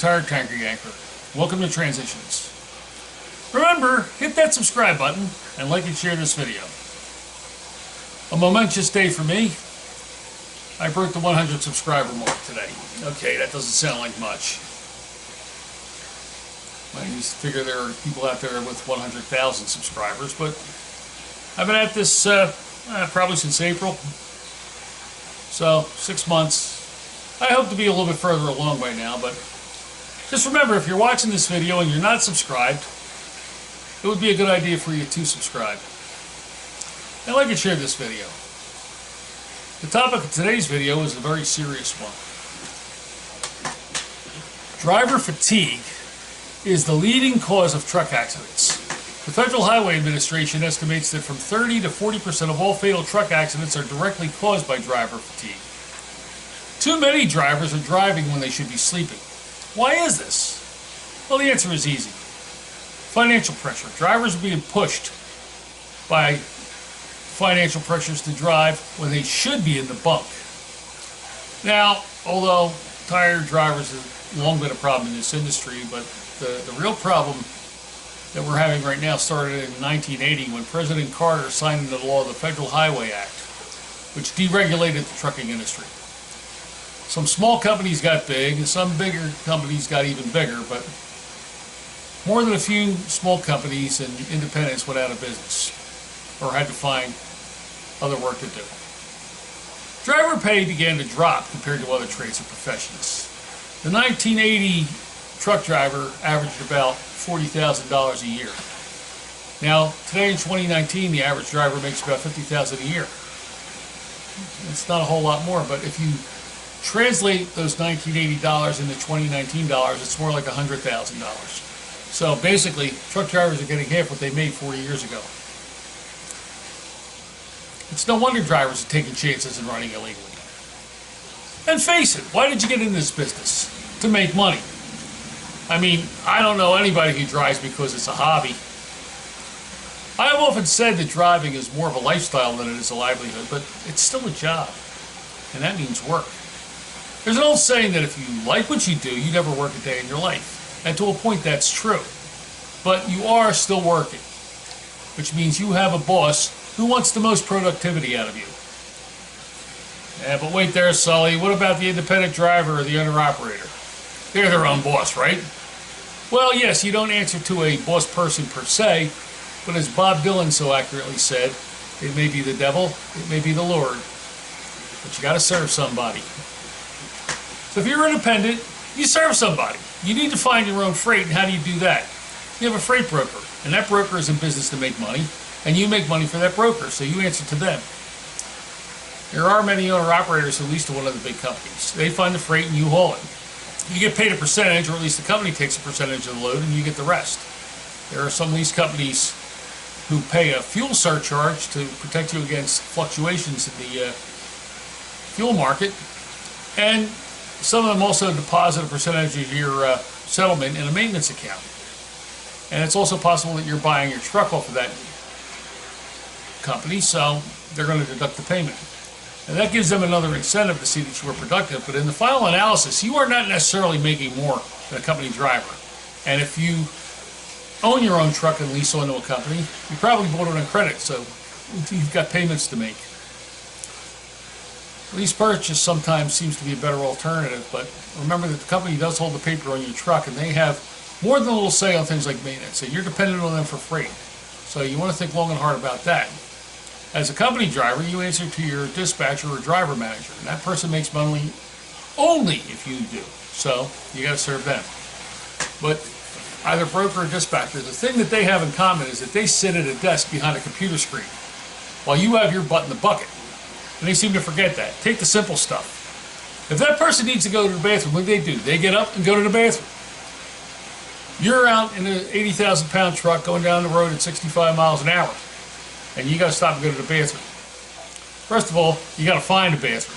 retired tanker yanker. Welcome to Transitions. Remember, hit that subscribe button and like and share this video. A momentous day for me. I broke the 100 subscriber mark today. Okay, that doesn't sound like much. I used to figure there are people out there with 100,000 subscribers, but I've been at this probably since April. So, 6 months. I hope to be a little bit further along by now, but just remember, if you're watching this video and you're not subscribed, it would be a good idea for you to subscribe. And like and share this video. The topic of today's video is a very serious one. Driver fatigue is the leading cause of truck accidents. The Federal Highway Administration estimates that from 30 to 40% of all fatal truck accidents are directly caused by driver fatigue. Too many drivers are driving when they should be sleeping. Why is this? Well, the answer is easy. Financial pressure. Drivers are being pushed by financial pressures to drive when they should be in the bunk. Now, although tired drivers have long been a problem in this industry, but the real problem that we're having right now started in 1980 when President Carter signed into law the Federal Highway Act, which deregulated the trucking industry. Some small companies got big, and some bigger companies got even bigger, but more than a few small companies and independents went out of business or had to find other work to do. Driver pay began to drop compared to other trades and professions. The 1980 truck driver averaged about $40,000 a year. Now, today in 2019, the average driver makes about $50,000 a year. It's not a whole lot more, but if you translate those $1980 into 2019 dollars, it's more like $100,000. So basically, truck drivers are getting half what they made 4 years ago. It's no wonder drivers are taking chances and running illegally. And face it, why did you get into this business? To make money. I mean, I don't know anybody who drives because it's a hobby. I have often said that driving is more of a lifestyle than it is a livelihood, but it's still a job, and that means work. There's an old saying that if you like what you do, you never work a day in your life. And to a point, that's true. But you are still working, which means you have a boss who wants the most productivity out of you. Yeah, but wait there, Sully. What about the independent driver or the owner-operator? They're their own boss, right? Well, yes, you don't answer to a boss person per se, but as Bob Dylan so accurately said, it may be the devil, it may be the Lord, but you got to serve somebody. So if you're independent, you serve somebody. You need to find your own freight, and how do you do that? You have a freight broker, and that broker is in business to make money, and you make money for that broker, so you answer to them. There are many owner-operators who lease to one of the big companies. They find the freight and you haul it. You get paid a percentage, or at least the company takes a percentage of the load, and you get the rest. There are some lease companies who pay a fuel surcharge to protect you against fluctuations in the fuel market, and some of them also deposit a percentage of your settlement in a maintenance account. And it's also possible that you're buying your truck off of that company, so they're going to deduct the payment. And that gives them another incentive to see that you were productive. But in the final analysis, you are not necessarily making more than a company driver. And if you own your own truck and lease onto a company, you probably bought it on credit, so you've got payments to make. Lease purchase sometimes seems to be a better alternative, but remember that the company does hold the paper on your truck, and they have more than a little say on things like maintenance, so you're dependent on them for freight. So you want to think long and hard about that. As a company driver, you answer to your dispatcher or driver manager, and that person makes money only if you do. So you got to serve them. But either broker or dispatcher, the thing that they have in common is that they sit at a desk behind a computer screen while you have your butt in the bucket. And they seem to forget that. Take the simple stuff. If that person needs to go to the bathroom, what do? They get up and go to the bathroom. You're out in an 80,000-pound truck going down the road at 65 miles an hour, and you got to stop and go to the bathroom. First of all, you got to find a bathroom.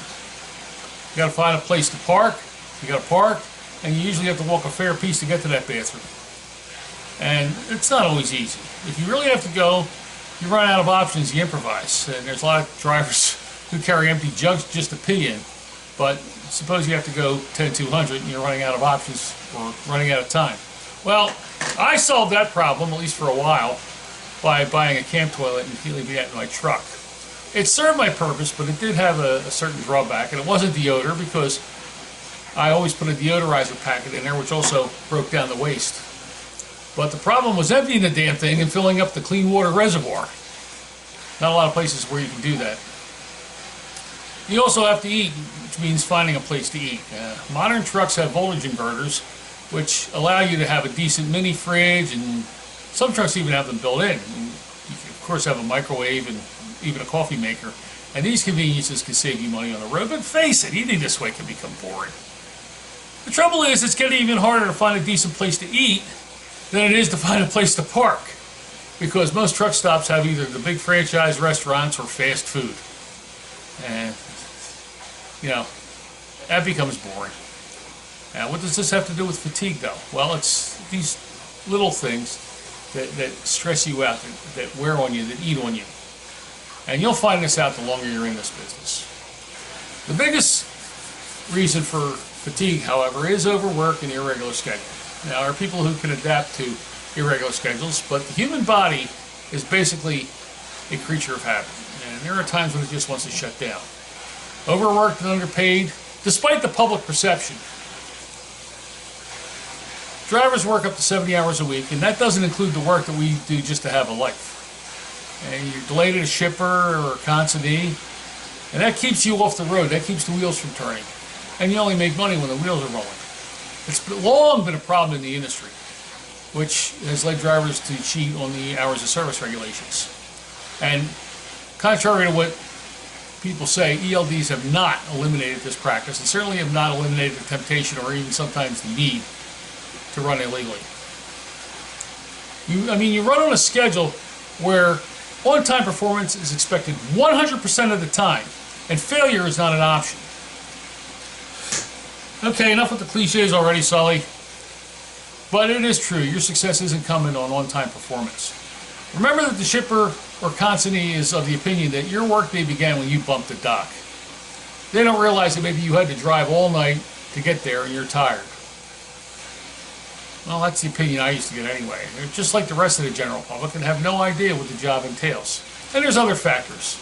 You got to find a place to park. You got to park, and you usually have to walk a fair piece to get to that bathroom. And it's not always easy. If you really have to go, you run out of options, you improvise. And there's a lot of drivers who carry empty jugs just to pee in. But suppose you have to go 10-200 and you're running out of options or running out of time. Well, I solved that problem, at least for a while, by buying a camp toilet and leaving that in my truck. It served my purpose, but it did have a certain drawback, and it wasn't the odor, because I always put a deodorizer packet in there, which also broke down the waste. But the problem was emptying the damn thing and filling up the clean water reservoir. Not a lot of places where you can do that. You also have to eat, which means finding a place to eat. Modern trucks have voltage inverters, which allow you to have a decent mini fridge, and some trucks even have them built in. And you can, of course, have a microwave and even a coffee maker. And these conveniences can save you money on the road, but face it, eating this way can become boring. The trouble is, it's getting even harder to find a decent place to eat than it is to find a place to park, because most truck stops have either the big franchise restaurants or fast food. And, you know, that becomes boring. Now, what does this have to do with fatigue, though? Well, it's these little things that stress you out, that wear on you, that eat on you. And you'll find this out the longer you're in this business. The biggest reason for fatigue, however, is overwork and irregular schedule. Now, there are people who can adapt to irregular schedules, but the human body is basically a creature of habit. And there are times when it just wants to shut down. Overworked and underpaid, despite the public perception. Drivers work up to 70 hours a week, and that doesn't include the work that we do just to have a life. And you're delayed at a shipper or a consignee, and that keeps you off the road. That keeps the wheels from turning. And you only make money when the wheels are rolling. It's long been a problem in the industry, which has led drivers to cheat on the hours of service regulations. And contrary to what people say, ELDs have not eliminated this practice, and certainly have not eliminated the temptation or even sometimes the need to run illegally. You run on a schedule where on-time performance is expected 100% of the time, and failure is not an option. Okay, enough with the cliches already, Sully. But it is true, your success is incumbent on on-time performance. Remember that the shipper or consignee is of the opinion that your workday began when you bumped the dock. They don't realize that maybe you had to drive all night to get there and you're tired. Well, that's the opinion I used to get anyway. They're just like the rest of the general public and have no idea what the job entails. And there's other factors.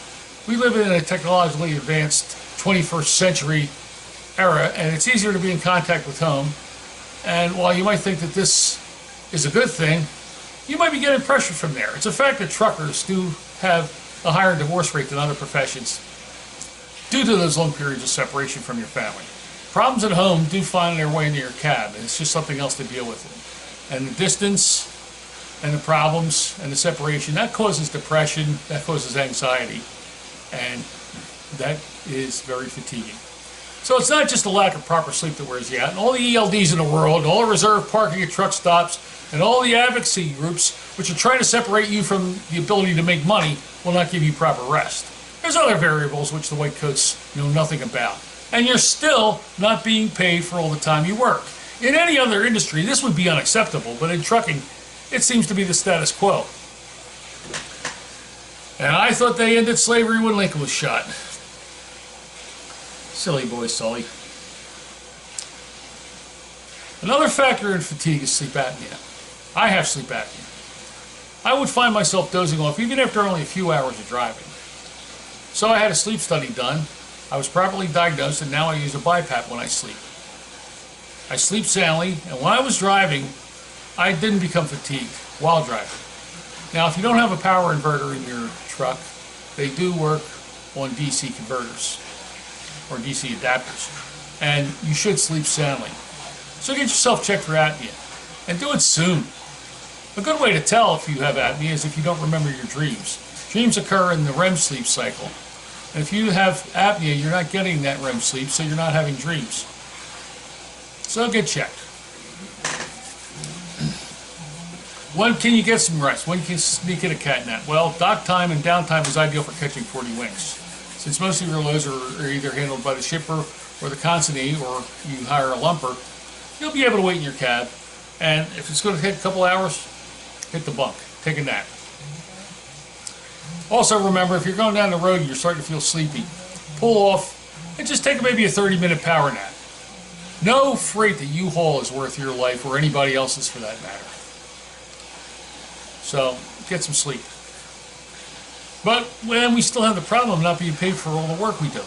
We live in a technologically advanced 21st century era, and it's easier to be in contact with home. And while you might think that this is a good thing, you might be getting pressure from there. It's a fact that truckers do have a higher divorce rate than other professions due to those long periods of separation from your family. Problems at home do find their way into your cab, and it's just something else to deal with. And the distance and the problems and the separation, that causes depression, that causes anxiety, and that is very fatiguing. So it's not just the lack of proper sleep that wears you out, and all the ELDs in the world, and all the reserve parking at truck stops, and all the advocacy groups which are trying to separate you from the ability to make money will not give you proper rest. There's other variables which the white coats know nothing about. And you're still not being paid for all the time you work. In any other industry, this would be unacceptable, but in trucking, it seems to be the status quo. And I thought they ended slavery when Lincoln was shot. Silly boy, Sully. Another factor in fatigue is sleep apnea. I have sleep apnea. I would find myself dozing off even after only a few hours of driving. So I had a sleep study done. I was properly diagnosed, and now I use a BiPAP when I sleep. I sleep soundly, and when I was driving, I didn't become fatigued while driving. Now, if you don't have a power inverter in your truck, they do work on DC converters or DC adapters, and you should sleep soundly. So get yourself checked for apnea, and do it soon. A good way to tell if you have apnea is if you don't remember your dreams. Dreams occur in the REM sleep cycle. And if you have apnea, you're not getting that REM sleep, so you're not having dreams. So get checked. When can you get some rest? When can you sneak in a cat nap? Well, dock time and downtime is ideal for catching 40 winks. Since most of your loads are either handled by the shipper or the consignee, or you hire a lumper, you'll be able to wait in your cab. And if it's going to take a couple hours, hit the bunk. Take a nap. Also remember, if you're going down the road and you're starting to feel sleepy, pull off and just take maybe a 30-minute power nap. No freight that you haul is worth your life or anybody else's for that matter. So get some sleep. But when we still have the problem of not being paid for all the work we do.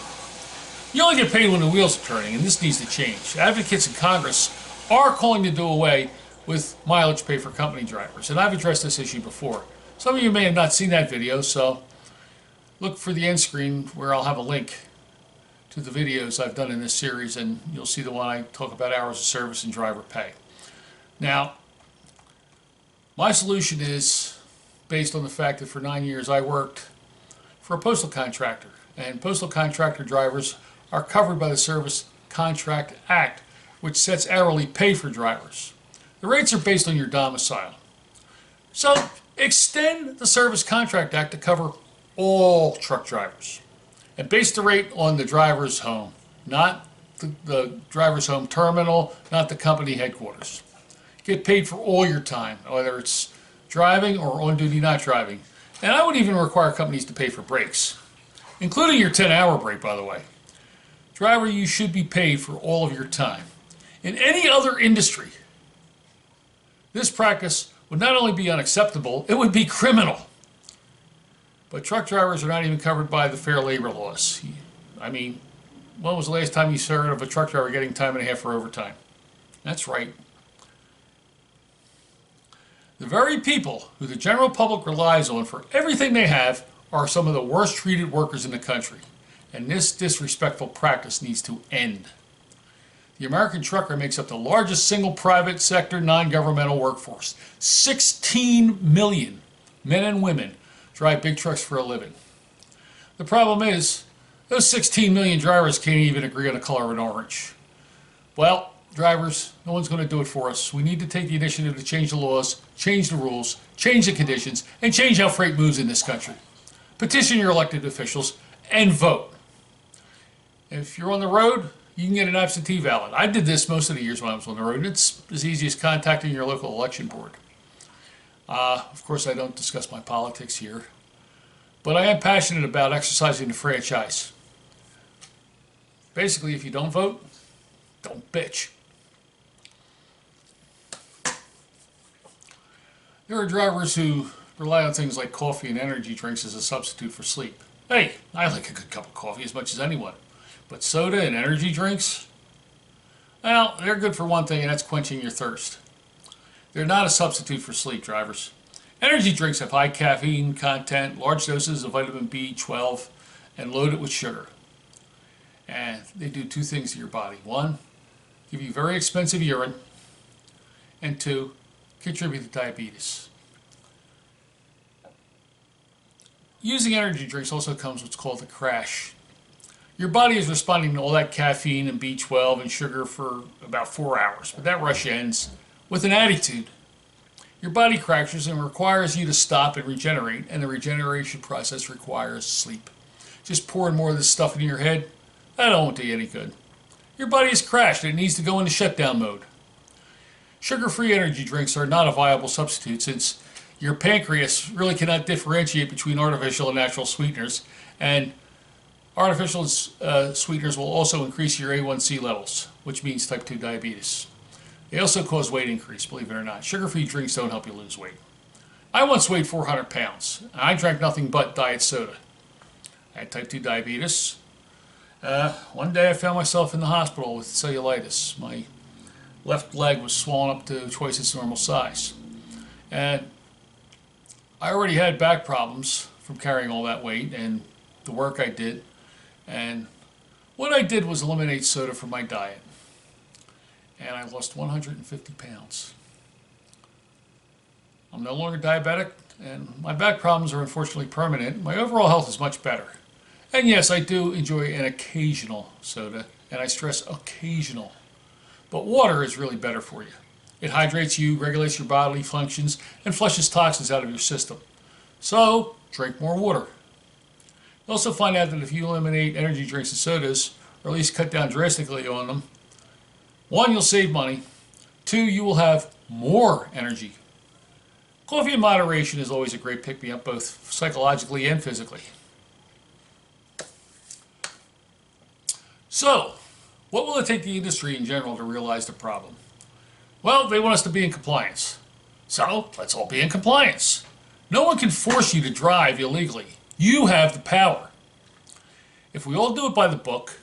You only get paid when the wheels are turning, and this needs to change. Advocates in Congress are calling to do away with mileage pay for company drivers, and I've addressed this issue before. Some of you may have not seen that video, so look for the end screen where I'll have a link to the videos I've done in this series, and you'll see the one I talk about hours of service and driver pay. Now, my solution is based on the fact that for 9 years I worked for a postal contractor, and postal contractor drivers are covered by the Service Contract Act, which sets hourly pay for drivers. The rates are based on your domicile. So extend the Service Contract Act to cover all truck drivers and base the rate on the driver's home, not the driver's home terminal, not the company headquarters. Get paid for all your time, whether it's driving or on duty not driving. And I would even require companies to pay for breaks, including your 10-hour break, by the way. Driver, you should be paid for all of your time. In any other industry, this practice would not only be unacceptable, it would be criminal. But truck drivers are not even covered by the fair labor laws. I mean, when was the last time you heard of a truck driver getting time and a half for overtime? That's right. The very people who the general public relies on for everything they have are some of the worst treated workers in the country. And this disrespectful practice needs to end. The American trucker makes up the largest single private sector non-governmental workforce. 16 million men and women drive big trucks for a living. The problem is, those 16 million drivers can't even agree on the color of an orange. Well, drivers, no one's going to do it for us. We need to take the initiative to change the laws, change the rules, change the conditions, and change how freight moves in this country. Petition your elected officials and vote. If you're on the road, you can get an absentee ballot. I did this most of the years when I was on the road. It's as easy as contacting your local election board. Of course, I don't discuss my politics here, but I am passionate about exercising the franchise. Basically, if you don't vote, don't bitch. There are drivers who rely on things like coffee and energy drinks as a substitute for sleep. Hey, I like a good cup of coffee as much as anyone. But soda and energy drinks? Well, they're good for one thing, and that's quenching your thirst. They're not a substitute for sleep, drivers. Energy drinks have high caffeine content, large doses of vitamin B12, and loaded with sugar. And they do two things to your body. One, give you very expensive urine, and two, contribute to diabetes. Using energy drinks also comes what's called a crash. Your body is responding to all that caffeine and B12 and sugar for about 4 hours, but that rush ends with an attitude. Your body crashes and requires you to stop and regenerate, and the regeneration process requires sleep. Just pouring more of this stuff into your head, that won't do you any good. Your body has crashed and it needs to go into shutdown mode. Sugar-free energy drinks are not a viable substitute since your pancreas really cannot differentiate between artificial and natural sweeteners, and artificial sweeteners will also increase your A1C levels, which means type 2 diabetes. They also cause weight increase, believe it or not. Sugar-free drinks don't help you lose weight. I once weighed 400 pounds, and I drank nothing but diet soda. I had type 2 diabetes. One day I found myself in the hospital with cellulitis. My left leg was swollen up to twice its normal size. And I already had back problems from carrying all that weight and the work I did. And what I did was eliminate soda from my diet. And I lost 150 pounds. I'm no longer diabetic, and my back problems are unfortunately permanent. My overall health is much better. And yes, I do enjoy an occasional soda, and I stress occasional. But water is really better for you. It hydrates you, regulates your bodily functions, and flushes toxins out of your system. So, drink more water. You'll also find out that if you eliminate energy drinks and sodas, or at least cut down drastically on them, 1, you'll save money. 2, you will have more energy. Coffee in moderation is always a great pick-me-up, both psychologically and physically. So, what will it take the industry in general to realize the problem? Well, they want us to be in compliance. So, let's all be in compliance. No one can force you to drive illegally. You have the power. If we all do it by the book,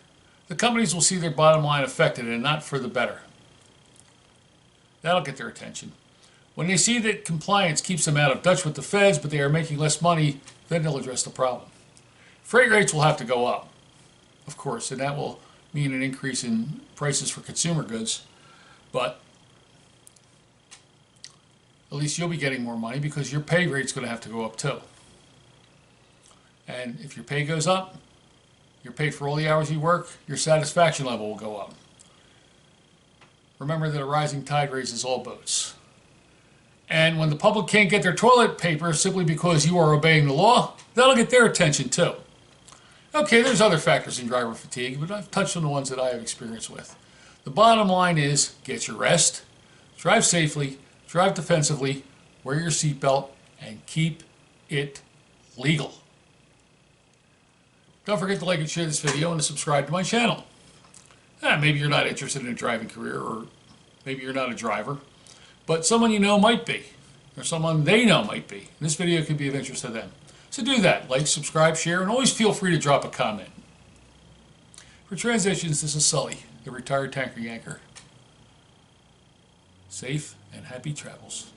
the companies will see their bottom line affected and not for the better. That'll get their attention. When they see that compliance keeps them out of touch with the feds, but they are making less money, then they'll address the problem. Freight rates will have to go up, of course, and that will mean an increase in prices for consumer goods. But at least you'll be getting more money because your pay rate's going to have to go up too. And if your pay goes up, you're paid for all the hours you work, your satisfaction level will go up. Remember that a rising tide raises all boats. And when the public can't get their toilet paper simply because you are obeying the law, that'll get their attention too. Okay, there's other factors in driver fatigue, but I've touched on the ones that I have experience with. The bottom line is get your rest, drive safely, drive defensively, wear your seatbelt, and keep it legal. Don't forget to like and share this video and to subscribe to my channel. Maybe you're not interested in a driving career, or maybe you're not a driver, but someone you know might be, or someone they know might be. This video could be of interest to them. So do that. Like, subscribe, share, and always feel free to drop a comment. For Transitions, this is Sully, the retired tanker yanker. Safe and happy travels.